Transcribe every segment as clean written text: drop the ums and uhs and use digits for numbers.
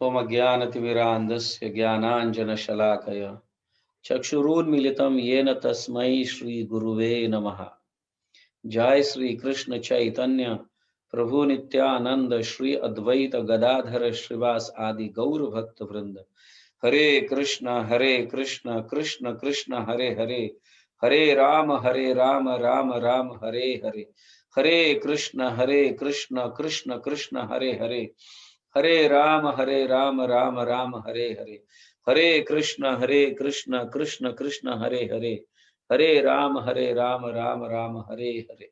ओम अज्ञानतिमिरान्धस्य ज्ञानाञ्जनशलाकया चक्षुरुन्मीलितं येन तस्मै श्रीगुरुवे नमः। जय श्री कृष्ण चैतन्य प्रभु नित्यानंद श्री अद्वैत गदाधर श्रीवास आदि गौर भक्त वृंद। हरे कृष्ण कृष्ण कृष्ण हरे हरे, हरे राम राम राम हरे हरे। हरे कृष्ण कृष्ण कृष्ण हरे हरे, हरे राम राम राम हरे हरे। हरे कृष्ण कृष्ण कृष्ण हरे हरे, हरे राम राम राम हरे हरे।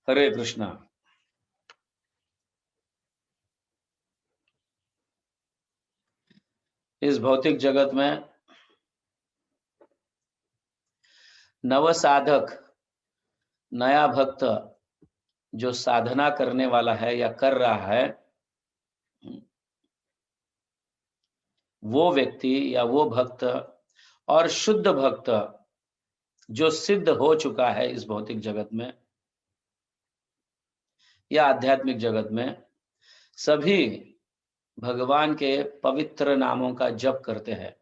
हरे कृष्णा। इस भौतिक जगत में नव साधक, नया भक्त जो साधना करने वाला है या कर रहा है, वो व्यक्ति या वो भक्त और शुद्ध भक्त जो सिद्ध हो चुका है इस भौतिक जगत में या आध्यात्मिक जगत में, सभी भगवान के पवित्र नामों का जप करते हैं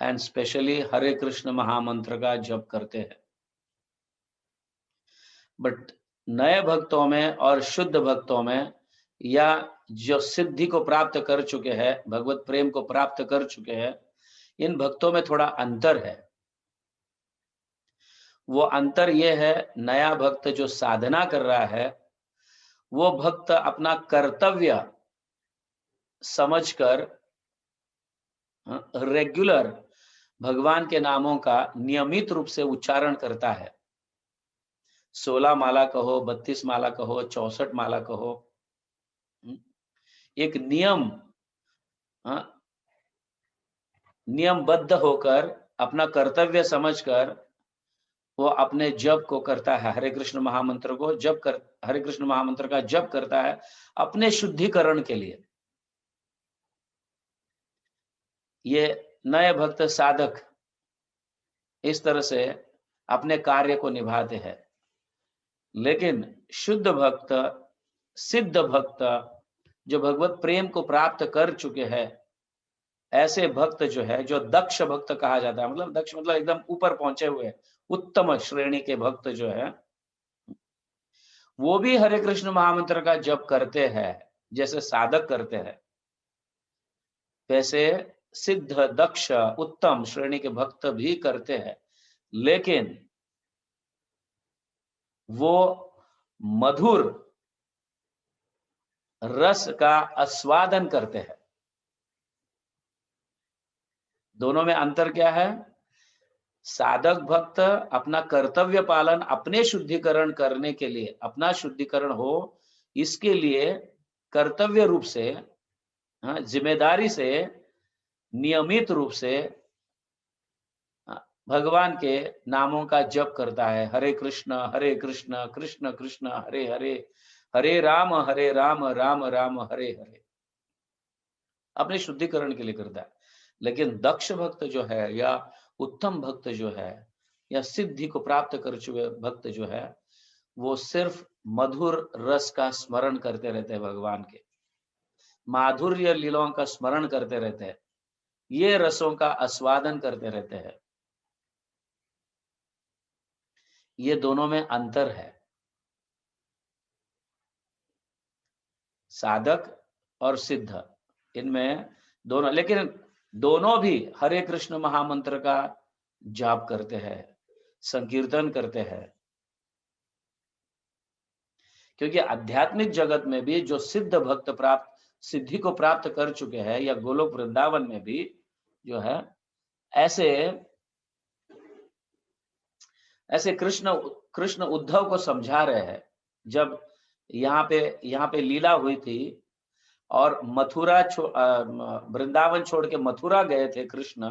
एंड स्पेशली हरे कृष्ण महामंत्र का जप करते हैं। बट नए भक्तों में और शुद्ध भक्तों में या जो सिद्धि को प्राप्त कर चुके हैं, भगवत प्रेम को प्राप्त कर चुके हैं, इन भक्तों में थोड़ा अंतर है। वो अंतर ये है, नया भक्त जो साधना कर रहा है वो भक्त अपना कर्तव्य समझकर रेगुलर भगवान के नामों का नियमित रूप से उच्चारण करता है। 16 माला कहो, 32 माला कहो, 64 माला कहो, एक नियमबद्ध होकर अपना कर्तव्य समझकर वो अपने जप को करता है। हरे कृष्ण महामंत्र को हरे कृष्ण महामंत्र का जप करता है अपने शुद्धिकरण के लिए। ये नए भक्त साधक इस तरह से अपने कार्य को निभाते हैं। लेकिन शुद्ध भक्त, सिद्ध भक्त जो भगवत प्रेम को प्राप्त कर चुके हैं, ऐसे भक्त जो है, जो दक्ष भक्त कहा जाता है, मतलब दक्ष मतलब एकदम ऊपर पहुंचे हुए उत्तम श्रेणी के भक्त जो है, वो भी हरे कृष्ण महामंत्र का जप करते हैं जैसे साधक करते हैं। वैसे सिद्ध दक्ष उत्तम श्रेणी के भक्त भी करते हैं, लेकिन वो मधुर रस का आस्वादन करते हैं। दोनों में अंतर क्या है? साधक भक्त अपना कर्तव्य पालन, अपने शुद्धिकरण करने के लिए, अपना शुद्धिकरण हो इसके लिए कर्तव्य रूप से, जिम्मेदारी से, नियमित रूप से भगवान के नामों का जप करता है। हरे कृष्ण कृष्ण कृष्ण हरे हरे, हरे राम राम राम हरे हरे, अपने शुद्धिकरण के लिए करता है। लेकिन दक्ष भक्त जो है या उत्तम भक्त जो है या सिद्धि को प्राप्त कर चुके भक्त जो है, वो सिर्फ मधुर रस का स्मरण करते रहते हैं, भगवान के माधुर्य लीलाओं का स्मरण करते रहते हैं, ये रसों का आस्वादन करते रहते हैं। ये दोनों में अंतर है, साधक और सिद्ध, इनमें दोनों। लेकिन दोनों भी हरे कृष्ण महामंत्र का जाप करते हैं, संकीर्तन करते हैं। क्योंकि आध्यात्मिक जगत में भी जो सिद्ध भक्त प्राप्त, सिद्धि को प्राप्त कर चुके हैं, या गोलोक वृंदावन में भी जो है, ऐसे ऐसे कृष्ण उद्धव को समझा रहे हैं। जब यहाँ पे लीला हुई थी और वृंदावन छोड़ के मथुरा गए थे कृष्ण,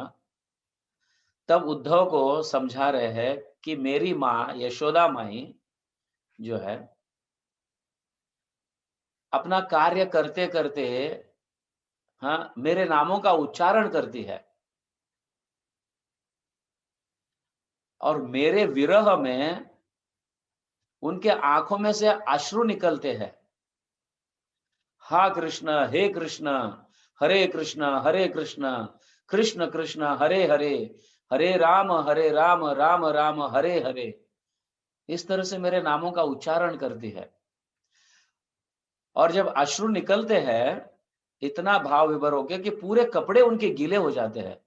तब उद्धव को समझा रहे हैं कि मेरी माँ यशोदा माई जो है, अपना कार्य करते करते मेरे नामों का उच्चारण करती है और मेरे विरह में उनके आंखों में से अश्रु निकलते हैं। हा कृष्ण हे कृष्ण, हरे कृष्ण हरे कृष्ण, कृष्ण कृष्ण हरे हरे, हरे राम राम राम हरे हरे। इस तरह से मेरे नामों का उच्चारण करती है। और जब अश्रु निकलते हैं, इतना भाव विभोर होके कि पूरे कपड़े उनके गीले हो जाते हैं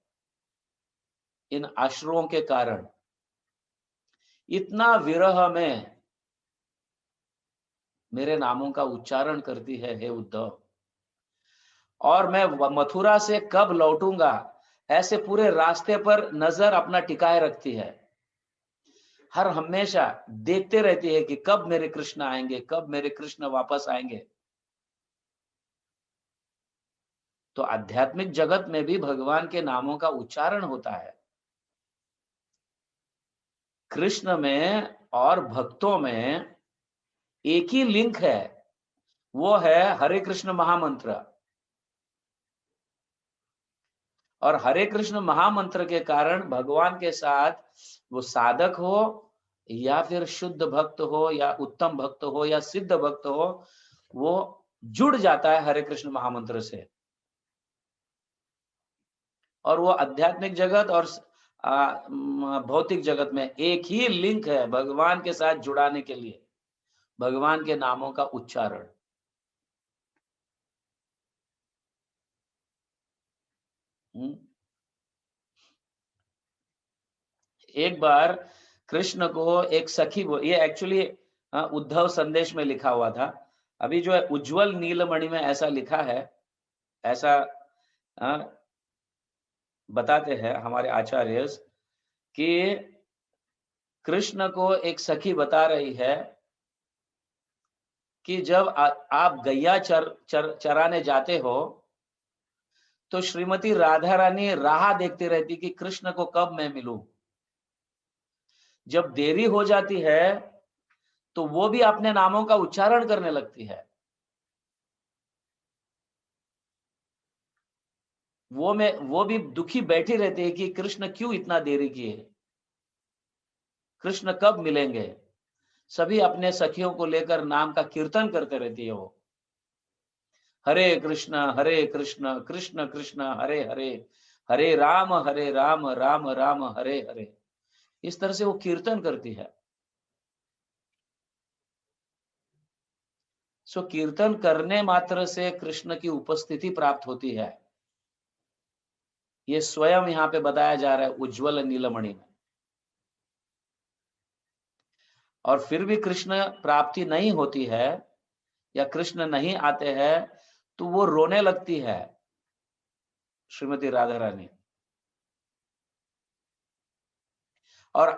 इन अश्रुओं के कारण। इतना विरह में मेरे नामों का उच्चारण करती है हे उद्धव। और मैं मथुरा से कब लौटूंगा, ऐसे पूरे रास्ते पर नजर अपना टिकाए रखती है। हर हमेशा देखते रहती है कि कब मेरे कृष्ण आएंगे, कब मेरे कृष्ण वापस आएंगे। तो आध्यात्मिक जगत में भी भगवान के नामों का उच्चारण होता है। कृष्ण में और भक्तों में एक ही लिंक है, वो है हरे कृष्ण महामंत्र। और हरे कृष्ण महामंत्र के कारण भगवान के साथ वो साधक हो या फिर शुद्ध भक्त हो या उत्तम भक्त हो या सिद्ध भक्त हो, वो जुड़ जाता है हरे कृष्ण महामंत्र से। और वो आध्यात्मिक जगत और भौतिक जगत में एक ही लिंक है भगवान के साथ जुड़ाने के लिए, भगवान के नामों का उच्चारण। हम्म। एक बार कृष्ण को एक सखी, ये एक्चुअली उद्धव संदेश में लिखा हुआ था। अभी जो है उज्जवल नीलमणि में ऐसा लिखा है, ऐसा अ, बताते हैं हमारे आचार्य कि कृष्ण को एक सखी बता रही है कि जब आप गैया चराने जाते हो, तो श्रीमती राधा रानी राह देखती रहती कि कृष्ण को कब मैं मिलूं। जब देरी हो जाती है, तो वो भी अपने नामों का उच्चारण करने लगती है। वो भी दुखी बैठी रहती है कि कृष्ण क्यों इतना देरी किए, कृष्ण कब मिलेंगे। सभी अपने सखियों को लेकर नाम का कीर्तन करते रहती है वो। हरे कृष्ण कृष्ण कृष्ण हरे हरे, हरे राम राम राम हरे हरे। इस तरह से वो कीर्तन करती है। सो कीर्तन करने मात्र से कृष्ण की उपस्थिति प्राप्त होती है। ये स्वयं यहाँ पे बताया जा रहा है उज्जवल नीलमणि में। और फिर भी कृष्ण प्राप्ति नहीं होती है या कृष्ण नहीं आते हैं, तो वो रोने लगती है श्रीमती राधा रानी। और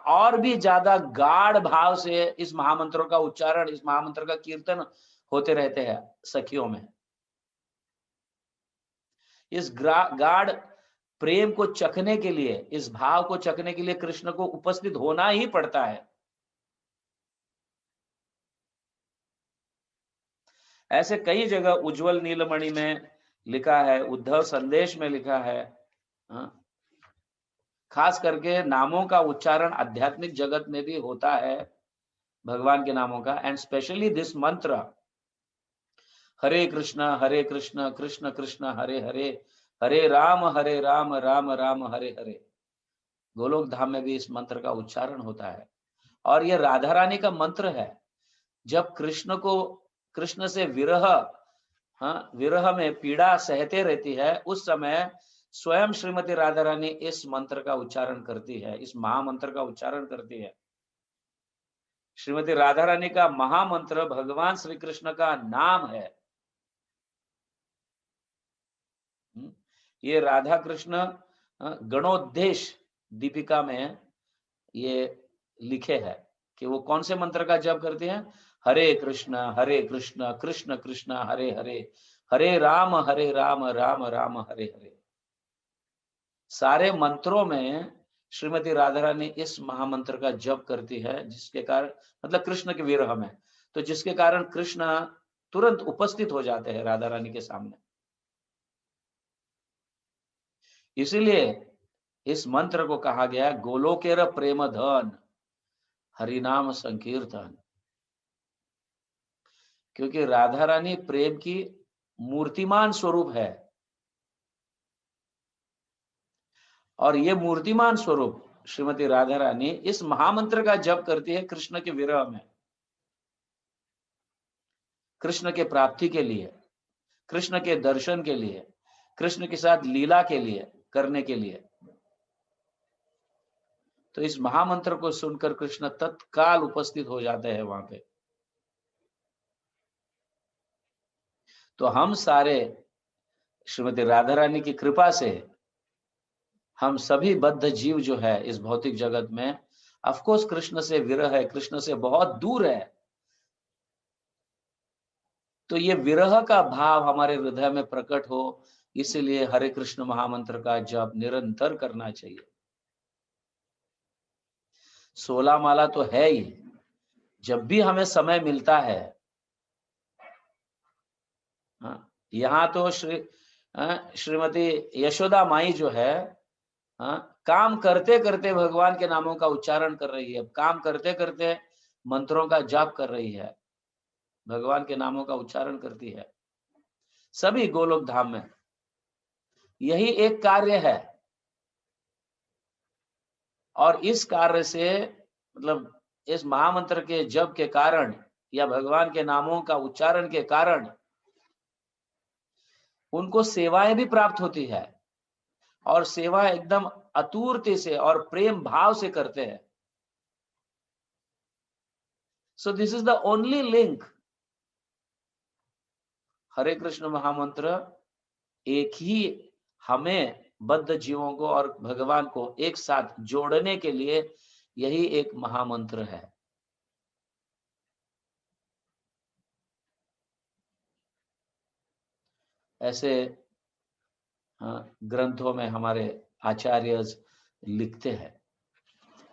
और भी ज्यादा गाढ़ भाव से इस महामंत्रों का उच्चारण, इस महामंत्र का कीर्तन होते रहते हैं सखियों में। इस गाढ़ प्रेम को चखने के लिए, इस भाव को चखने के लिए कृष्ण को उपस्थित होना ही पड़ता है। ऐसे कई जगह उज्जवल नीलमणि में लिखा है, उद्धव संदेश में लिखा है। हाँ? खास करके नामों का उच्चारण आध्यात्मिक जगत में भी होता है भगवान के नामों का, एंड स्पेशली दिस मंत्र हरे कृष्ण कृष्ण कृष्ण हरे हरे, हरे राम राम राम हरे हरे। गोलोक धाम में भी इस मंत्र का उच्चारण होता है। और यह राधा रानी का मंत्र है। जब कृष्ण को, कृष्ण से विरह, हाँ, विरह में पीड़ा सहते रहती है, उस समय स्वयं श्रीमती राधा रानी इस मंत्र का उच्चारण करती है, इस महामंत्र का उच्चारण करती है। श्रीमती राधा रानी का महामंत्र भगवान श्री कृष्ण का नाम है। ये राधा कृष्ण गणोद्देश दीपिका में ये लिखे हैं कि वो कौन से मंत्र का जप करते हैं। हरे कृष्ण कृष्ण कृष्ण हरे हरे, हरे राम राम राम हरे हरे। सारे मंत्रों में श्रीमती राधा रानी इस महामंत्र का जप करती है, जिसके कारण, मतलब कृष्ण के विरह में, तो जिसके कारण कृष्ण तुरंत उपस्थित हो जाते हैं राधा रानी के सामने। इसीलिए इस मंत्र को कहा गया गोलोकेर प्रेम धन, हरिनाम संकीर्तन। क्योंकि राधा रानी प्रेम की मूर्तिमान स्वरूप है, और ये मूर्तिमान स्वरूप श्रीमती राधा रानी इस महामंत्र का जप करती है कृष्ण के विरह में, कृष्ण के प्राप्ति के लिए, कृष्ण के दर्शन के लिए, कृष्ण के साथ लीला के लिए, करने के लिए। तो इस महामंत्र को सुनकर कृष्ण तत्काल उपस्थित हो जाते हैं वहां पे। तो हम सारे श्रीमती राधा रानी की कृपा से हम सभी बद्ध जीव जो है इस भौतिक जगत में, ऑफ कोर्स कृष्ण से विरह है, कृष्ण से बहुत दूर है, तो ये विरह का भाव हमारे हृदय में प्रकट हो, इसलिए हरे कृष्ण महामंत्र का जप निरंतर करना चाहिए। 16 माला तो है ही, जब भी हमें समय मिलता है, हाँ, यहाँ तो श्रीमती यशोदा माई जो है, हाँ, काम करते करते भगवान के नामों का उच्चारण कर रही है, काम करते करते मंत्रों का जाप कर रही है, भगवान के नामों का उच्चारण करती है सभी गोलोक धाम में। यही एक कार्य है, और इस कार्य से मतलब इस महामंत्र के जप के कारण या भगवान के नामों का उच्चारण के कारण उनको सेवाएं भी प्राप्त होती है, और सेवा एकदम आतुरता से और प्रेम भाव से करते हैं। So this is the only link. Hare Krishna महामंत्र एक ही हमें बद्ध जीवों को और भगवान को एक साथ जोड़ने के लिए यही एक महामंत्र है। ऐसे ग्रंथों में हमारे आचार्य लिखते हैं।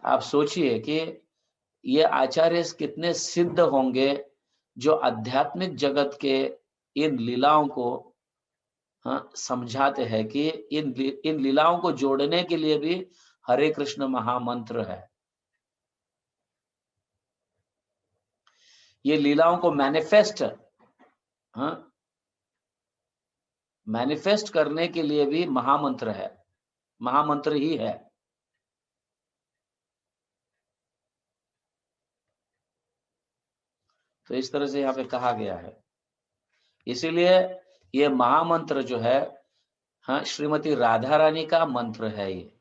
आप सोचिए कि ये आचार्य कितने सिद्ध होंगे जो आध्यात्मिक जगत के इन लीलाओं को समझाते हैं कि इन लीलाओं को जोड़ने के लिए भी हरे कृष्ण महामंत्र है। ये लीलाओं को मैनिफेस्ट करने के लिए भी महामंत्र है, महामंत्र ही है। तो इस तरह से यहाँ पे कहा गया है। इसीलिए ये महामंत्र जो है, हाँ, श्रीमती राधा रानी का मंत्र है। ये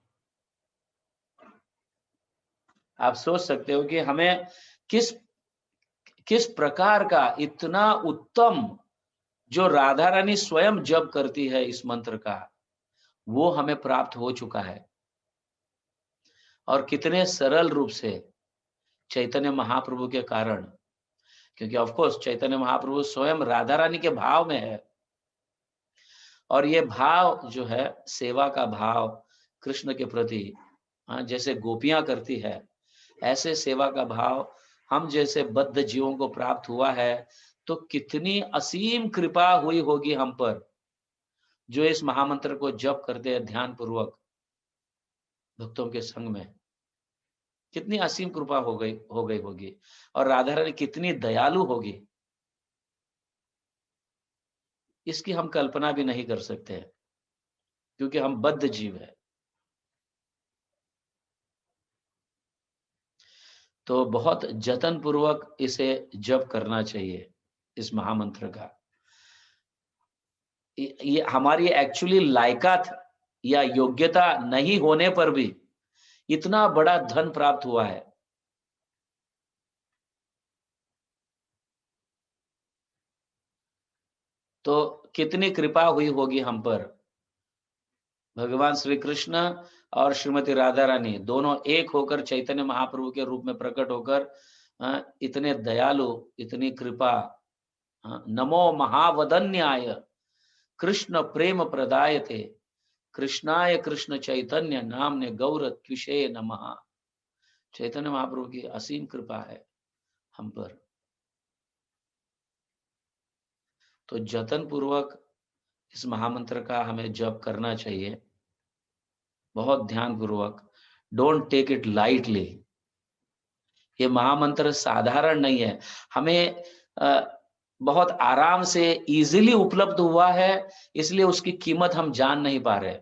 आप सोच सकते हो कि हमें किस किस प्रकार का इतना उत्तम जो राधा रानी स्वयं जप करती है इस मंत्र का, वो हमें प्राप्त हो चुका है। और कितने सरल रूप से चैतन्य महाप्रभु के कारण, क्योंकि ऑफ कोर्स चैतन्य महाप्रभु स्वयं राधा रानी के भाव में है, और ये भाव जो है सेवा का भाव कृष्ण के प्रति, जैसे गोपियां करती है, ऐसे सेवा का भाव हम जैसे बद्ध जीवों को प्राप्त हुआ है। तो कितनी असीम कृपा हुई होगी हम पर, जो इस महामंत्र को जप करते हैं ध्यान पूर्वक भक्तों के संग में। कितनी असीम कृपा हो गई होगी, और राधा रानी कितनी दयालु होगी, इसकी हम कल्पना भी नहीं कर सकते हैं, क्योंकि हम बद्ध जीव है। तो बहुत जतन पूर्वक इसे जप करना चाहिए, इस महामंत्र का। ये हमारी एक्चुअली लायकात या योग्यता नहीं होने पर भी इतना बड़ा धन प्राप्त हुआ है। तो कितनी कृपा हुई होगी हम पर। भगवान श्री कृष्ण और श्रीमती राधा रानी दोनों एक होकर चैतन्य महाप्रभु के रूप में प्रकट होकर इतने दयालु, इतनी कृपा। नमो महावदन्याय कृष्ण प्रेम प्रदायते कृष्णाय कृष्ण चैतन्य नामने गौर त्विषे नमः। चैतन्य महाप्रभु की असीम कृपा है हम पर। तो जतन पूर्वक इस महामंत्र का हमें जप करना चाहिए, बहुत ध्यान पूर्वक। Don't take it lightly. ये महामंत्र साधारण नहीं है। हमें बहुत आराम से इजीली उपलब्ध हुआ है, इसलिए उसकी कीमत हम जान नहीं पा रहे।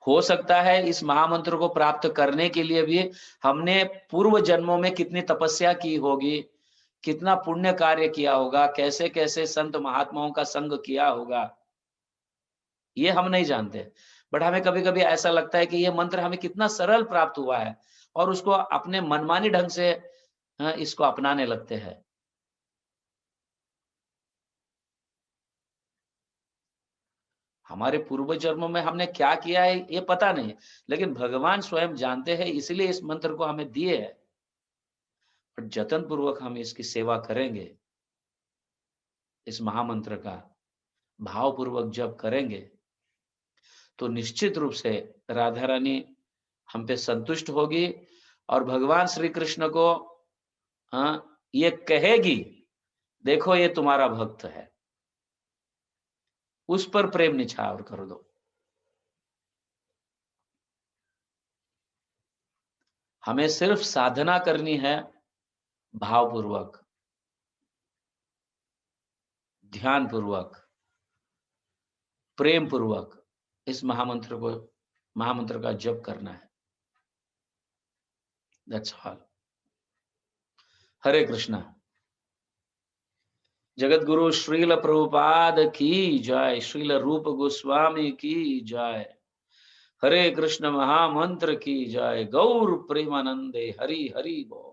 हो सकता है इस महामंत्र को प्राप्त करने के लिए भी हमने पूर्व जन्मों में कितनी तपस्या की होगी, कितना पुण्य कार्य किया होगा, कैसे-कैसे संत महात्माओं का संग किया होगा, ये हम नहीं जानते। बट हमें कभी-कभी ऐसा लगता है कि ये मंत्र हमें कितना सरल प्राप्त हुआ है और उसको अपने मनमानी ढंग से इसको अपनाने लगते हैं। हमारे पूर्व जन्मों में हमने क्या किया है ये पता नहीं, लेकिन भगवान स्वयं जानते हैं, इसलिए इस मंत्र को हमें दिए है। और जतन पूर्वक हम इसकी सेवा करेंगे, इस महामंत्र का भाव पूर्वक जप करेंगे, तो निश्चित रूप से राधा रानी हम पे संतुष्ट होगी और भगवान श्री कृष्ण को ये कहेगी, देखो ये तुम्हारा भक्त है, उस पर प्रेम निछावर कर दो। हमें सिर्फ साधना करनी है, भावपूर्वक, ध्यान पूर्वक, प्रेम पूर्वक इस महामंत्र का जप करना है। That's all. हरे कृष्णा। जगत गुरु श्रील प्रभुपाद की जय, श्रील रूप गोस्वामी की जय, हरे कृष्ण महामंत्र की जय, गौर प्रेमानंदे हरि हरि बोल।